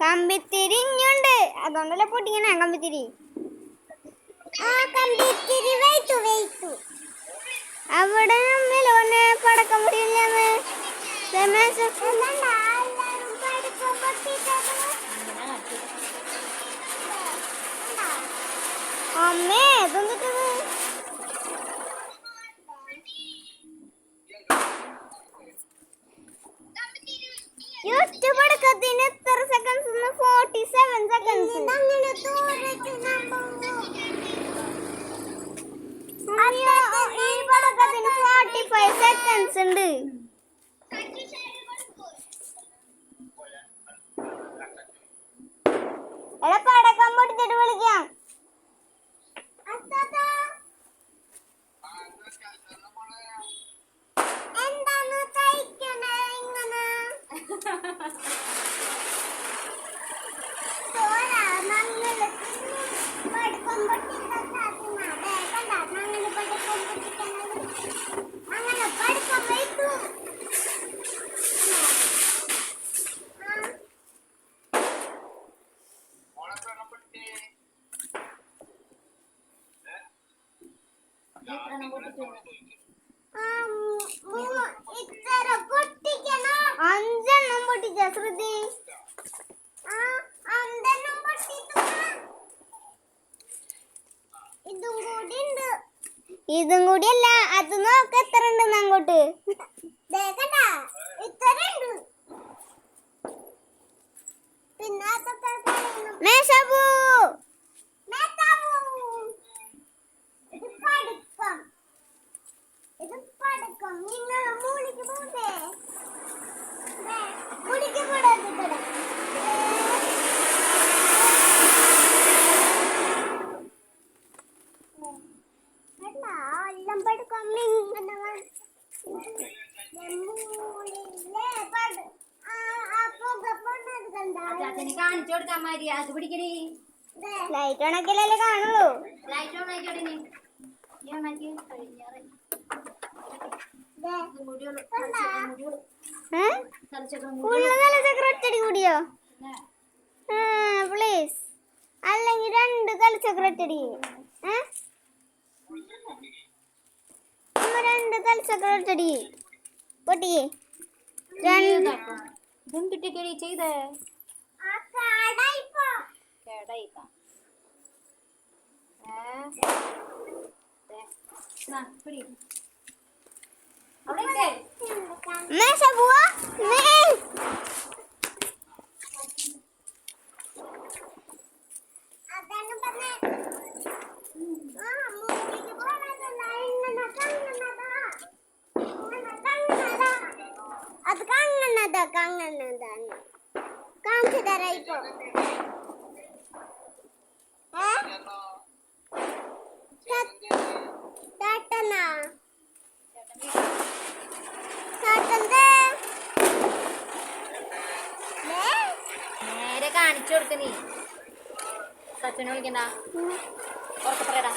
കമ്പിത്തിരി ഇഞ്ഞുണ്ട്, അതുകൊണ്ടല്ലേ പൊട്ടിക്കണേ കമ്പിത്തിരി. അവിടെ മെലോനെ പടക്കം പൊട്ടിയില്ലേ? അമ്മേ ഇതെന്തിട്ടത്? യൂട്യൂബ് പടക്കത്തിന് എത്ര സെക്കൻഡ്സ്? 47 സെക്കൻഡ്സ്. ഈ പടക്കത്തിന് 45 സെക്കൻഡ്സ് ഉണ്ട്. എടാ പടക്കം പൊട്ടിച്ചിട്ട് വിളിക്കാം. എന്താണ് കഴിക്കണേ ഇങ്ങനെ? അഞ്ചെണ്ണം പൊട്ടിച്ച ശ്രുതി. ഇതും കൂടിയല്ല, അത് നോക്ക എത്ര ഉണ്ടെന്ന് അങ്ങോട്ട്. മേശാബു കാണിച്ചു കൊടുക്കാൻ മര്യാദ പിടിക്കണേ. ലൈറ്റ് ഓണാക്കിയല്ലേ കാണുള്ളൂ. ലൈറ്റ് ഓൺ ആയിക്കോട്ടെ. ഒറ്റടി കൂടിയോ? പ്ലീസ്, അല്ലെങ്കിൽ 2 കലച്ചക്ര ഒറ്റടി. 2 കലച്ചക്ര ഒറ്റടി പൊട്ടിയേ. ഇതെന്തിട്ടേക്കടി ചെയ്തേ? അത് കണ്ണതാണ് കാണിച്ചു തരാ ഇപ്പൊ. നേരെ കാണിച്ചു കൊടുക്ക. നീ സച്ചിനെ വിളിക്കണ്ട, ഉറക്കെ പറയടാ.